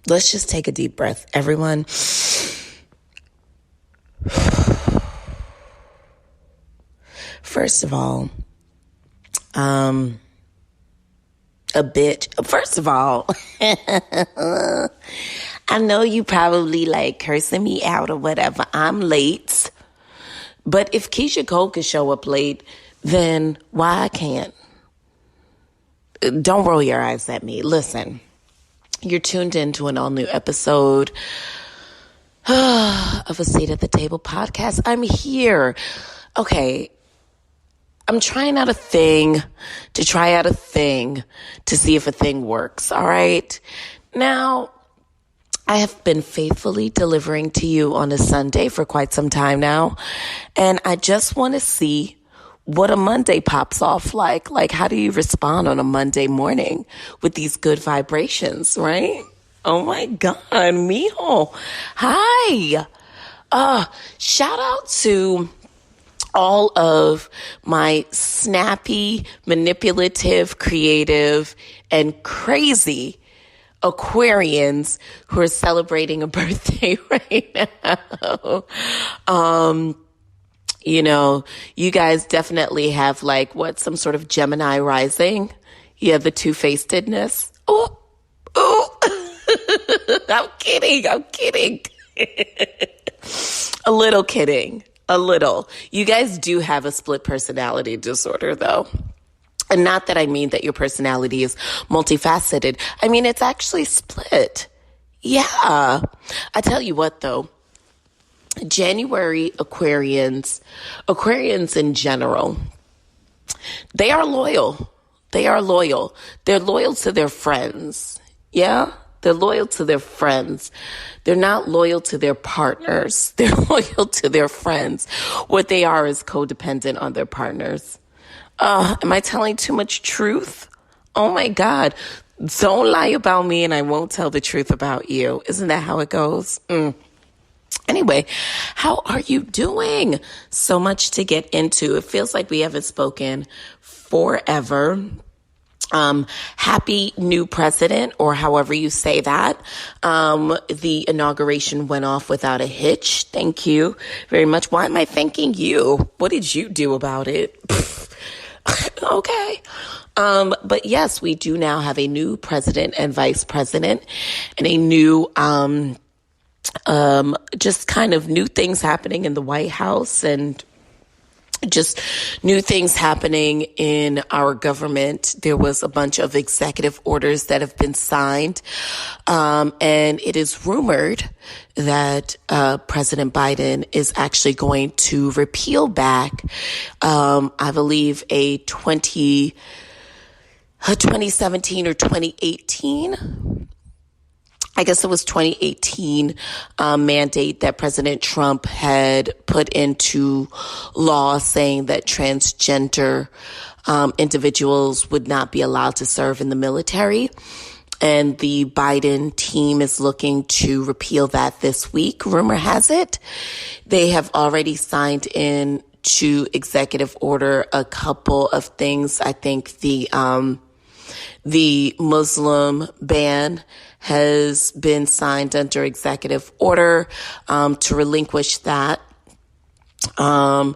Let's just take a deep breath, everyone. First of all, I know you probably like cursing me out or whatever. I'm late. But if Keisha Cole could show up late, then why I can't? Don't roll your eyes at me. Listen, you're tuned into an all-new episode of a Seat at the Table podcast. I'm here. Okay, I'm trying out a thing to try out a thing to see if a thing works, all right? Now, I have been faithfully delivering to you on a Sunday for quite some time now, and I just want to see what a Monday pops off like. Like, how do you respond on a Monday morning with these good vibrations, right? Oh my God, mijo. Hi. Shout out to all of my snappy, manipulative, creative, and crazy Aquarians who are celebrating a birthday right now. You know, you guys definitely have like some sort of Gemini rising. Yeah, the two-facedness. Oh. I'm kidding. A little kidding. A little. You guys do have a split personality disorder, though. And not that I mean that your personality is multifaceted. I mean, it's actually split. Yeah. I tell you what, though. January Aquarians in general, they are loyal. They're loyal to their friends. Yeah? They're loyal to their friends. They're not loyal to their partners. They're loyal to their friends. What they are is codependent on their partners. Am I telling too much truth? Oh my God. Don't lie about me and I won't tell the truth about you. Isn't that how it goes? Anyway, how are you doing? So much to get into. It feels like we haven't spoken forever. Happy new president, or however you say that. The inauguration went off without a hitch. Thank you very much. Why am I thanking you? What did you do about it? Okay. But yes, we do now have a new president and vice president and a new, just kind of new things happening in the White House and just new things happening in our government. There was a bunch of executive orders that have been signed. And it is rumored that President Biden is actually going to repeal back, I believe, a 2017 or 2018, I guess it was 2018 mandate that President Trump had put into law saying that transgender individuals would not be allowed to serve in the military. And the Biden team is looking to repeal that this week. Rumor has it they have already signed in to executive order a couple of things. I think the Muslim ban has been signed under executive order to relinquish that. And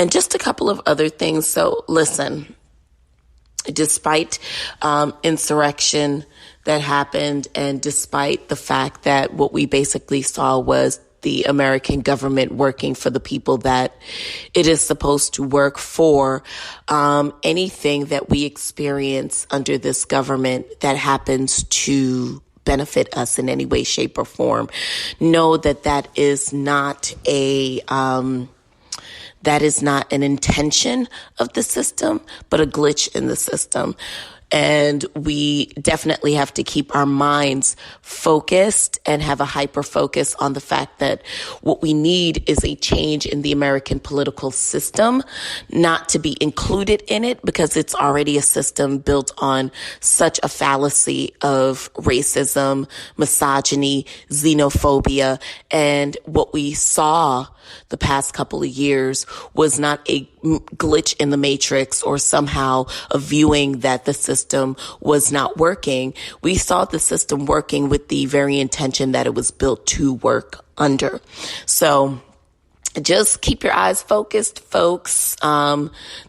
just a couple of other things. So listen, despite insurrection that happened and despite the fact that what we basically saw was the American government working for the people that it is supposed to work for, anything that we experience under this government that happens to benefit us in any way, shape, or form, know that that is not an intention of the system, but a glitch in the system. And we definitely have to keep our minds focused and have a hyper focus on the fact that what we need is a change in the American political system, not to be included in it because it's already a system built on such a fallacy of racism, misogyny, xenophobia. And what we saw the past couple of years was not a glitch in the matrix or somehow a viewing that the system was not working. We saw the system working with the very intention that it was built to work under. So just keep your eyes focused, folks.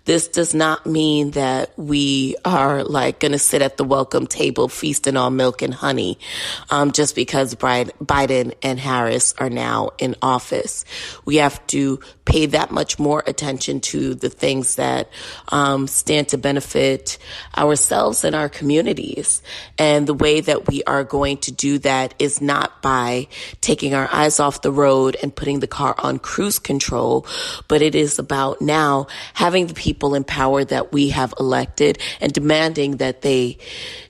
This does not mean that we are like going to sit at the welcome table feasting on milk and honey, just because Biden and Harris are now in office. We have to pay that much more attention to the things that stand to benefit ourselves and our communities. And the way that we are going to do that is not by taking our eyes off the road and putting the car on cruise control, but it is about now having the people in power that we have elected and demanding that they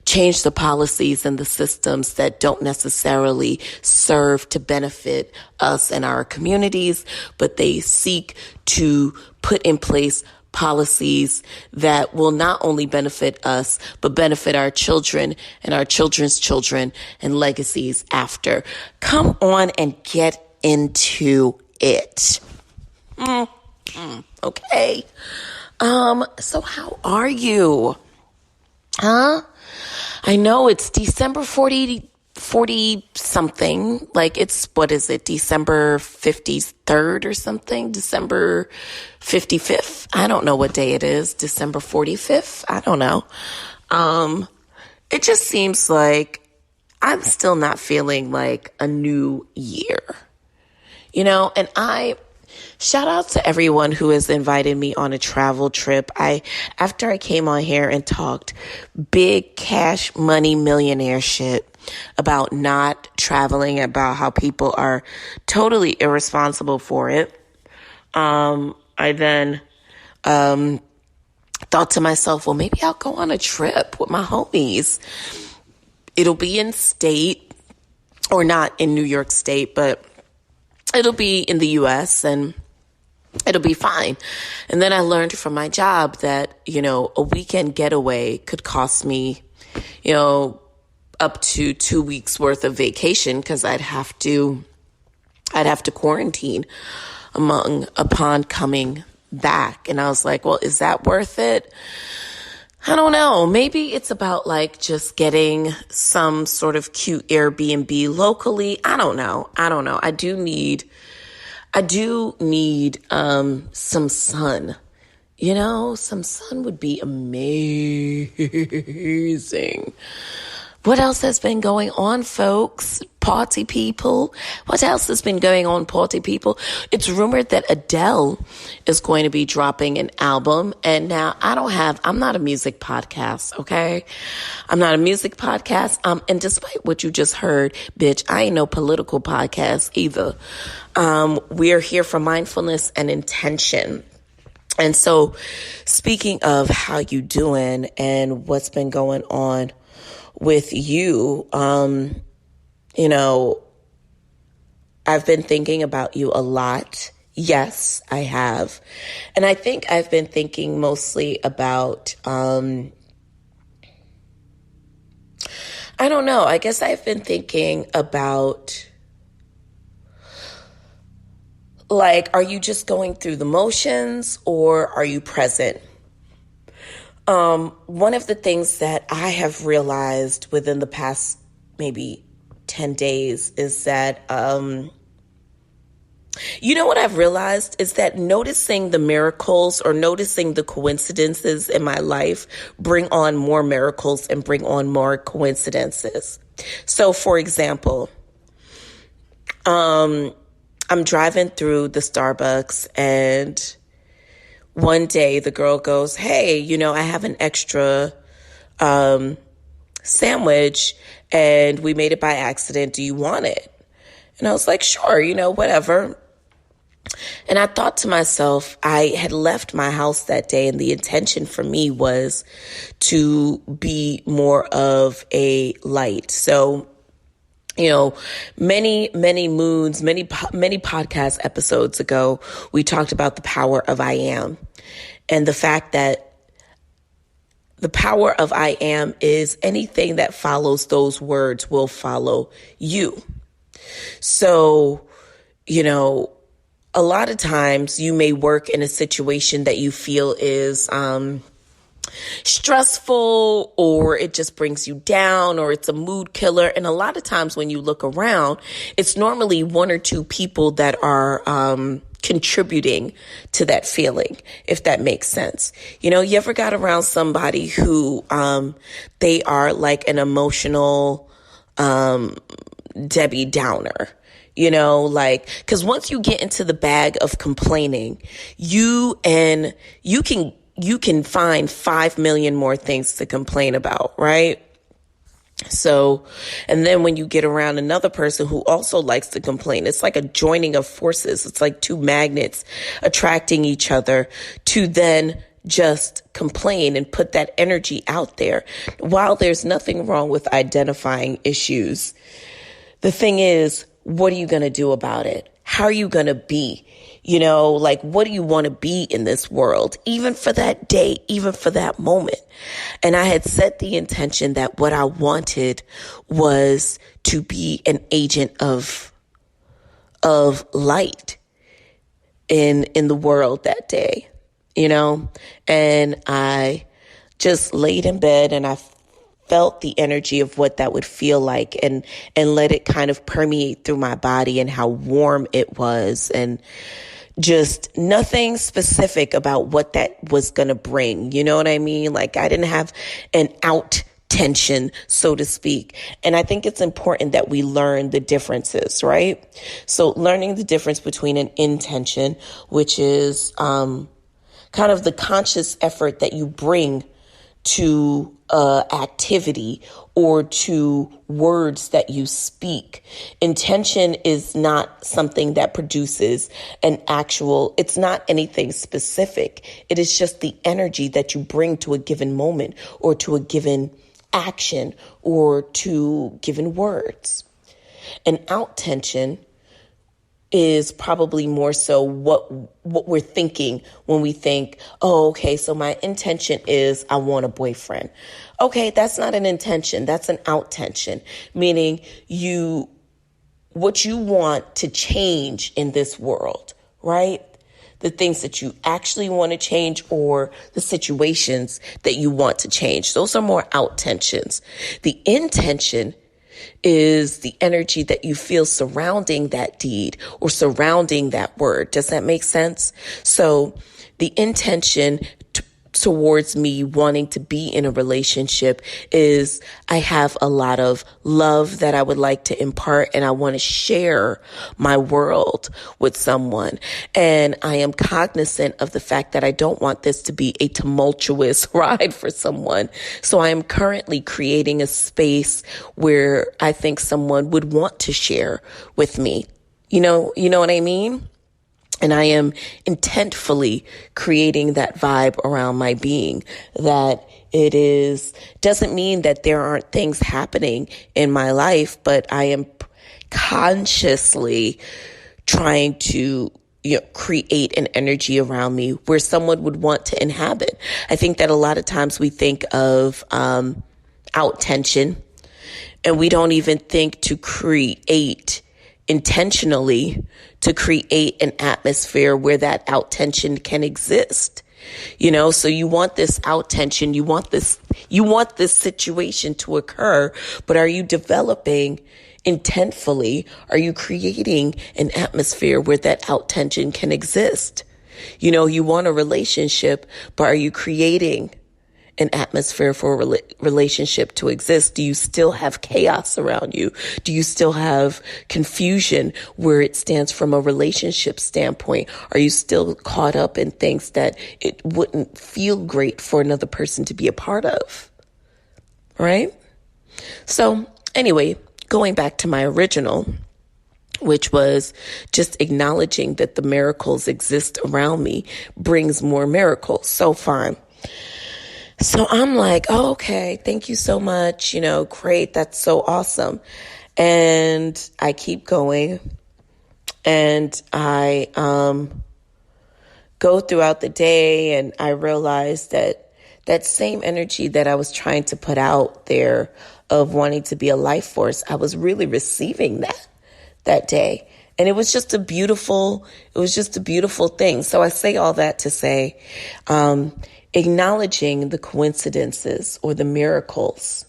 change the policies and the systems that don't necessarily serve to benefit us and our communities, but they seek to put in place policies that will not only benefit us, but benefit our children and our children's children and legacies after. Come on and get into it. Okay. So how are you? I know it's December 40 something. Like it's, what is it? December 53rd or something? December 55th? I don't know what day it is. December 45th? I don't know. It just seems like I'm still not feeling like a new year, and shout out to everyone who has invited me on a travel trip. After I came on here and talked big cash money millionaire shit about not traveling, about how people are totally irresponsible for it, I then thought to myself, well, maybe I'll go on a trip with my homies. It'll be in state, or not in New York State, but it'll be in the U.S., and it'll be fine. And then I learned from my job that, a weekend getaway could cost me, up to 2 weeks worth of vacation, because I'd have to quarantine upon coming back. And I was like, well, is that worth it? I don't know. Maybe it's about like just getting some sort of cute Airbnb locally. I don't know. I do need some sun. Some sun would be amazing. What else has been going on, folks? Party people. What else has been going on, party people? It's rumored that Adele is going to be dropping an album. And now I'm not a music podcast, okay? I'm not a music podcast. And despite what you just heard, bitch, I ain't no political podcast either. We are here for mindfulness and intention. And so speaking of how you doing and what's been going on with you, I've been thinking about you a lot. Yes, I have. And I think I've been thinking mostly about, I don't know. I guess I've been thinking about, like, are you just going through the motions or are you present? One of the things that I have realized within the past maybe 10 days is that, what I've realized is that noticing the miracles or noticing the coincidences in my life bring on more miracles and bring on more coincidences. So, for example, I'm driving through the Starbucks and one day the girl goes, hey, I have an extra sandwich and we made it by accident. Do you want it? And I was like, sure, whatever. And I thought to myself, I had left my house that day and the intention for me was to be more of a light. So, many podcast episodes ago, we talked about the power of I am and the fact that the power of I am is anything that follows those words will follow you. So, a lot of times you may work in a situation that you feel is stressful, or it just brings you down, or it's a mood killer. And a lot of times when you look around, it's normally one or two people that are contributing to that feeling, if that makes sense. You know, you ever got around somebody who they are like an emotional Debbie Downer? You know, like, because once you get into the bag of complaining, you can find 5 million more things to complain about, right? So, and then when you get around another person who also likes to complain, it's like a joining of forces. It's like two magnets attracting each other to then just complain and put that energy out there. While there's nothing wrong with identifying issues, the thing is, what are you going to do about it? How are you going to be? You know, like, what do you want to be in this world, even for that day, even for that moment? And I had set the intention that what I wanted was to be an agent of light in the world that day, you know? And I just laid in bed and I felt the energy of what that would feel like, and let it kind of permeate through my body, and how warm it was, and just nothing specific about what that was going to bring. You know what I mean? Like, I didn't have an out tension, so to speak. And I think it's important that we learn the differences, right? So learning the difference between an intention, which is kind of the conscious effort that you bring to activity or to words that you speak. Intention is not something that produces it's not anything specific. It is just the energy that you bring to a given moment, or to a given action, or to given words. An out tension is probably more so what we're thinking when we think, oh, okay, so my intention is I want a boyfriend. Okay, that's not an intention. That's an out tension, meaning what you want to change in this world, right? The things that you actually want to change, or the situations that you want to change. Those are more out tensions. The intention is the energy that you feel surrounding that deed or surrounding that word. Does that make sense? So the intention towards me wanting to be in a relationship is I have a lot of love that I would like to impart, and I want to share my world with someone. And I am cognizant of the fact that I don't want this to be a tumultuous ride for someone. So I am currently creating a space where I think someone would want to share with me. You know what I mean? And I am intentfully creating that vibe around my being, that doesn't mean that there aren't things happening in my life, but I am consciously trying to create an energy around me where someone would want to inhabit. I think that a lot of times we think of out tension, and we don't even think to create intentionally, to create an atmosphere where that out tension can exist. So you want this out tension, you want this situation to occur, but are you developing intentfully? Are you creating an atmosphere where that out tension can exist? You want a relationship, but are you creating an atmosphere for a relationship to exist? Do you still have chaos around you? Do you still have confusion where it stands from a relationship standpoint? Are you still caught up in things that it wouldn't feel great for another person to be a part of? Right? So anyway, going back to my original, which was just acknowledging that the miracles exist around me brings more miracles. So fine. So I'm like, oh, okay, thank you so much. Great. That's so awesome. And I keep going, and I go throughout the day, and I realize that same energy that I was trying to put out there of wanting to be a life force, I was really receiving that day. And it was just a beautiful thing. So I say all that to say, acknowledging the coincidences or the miracles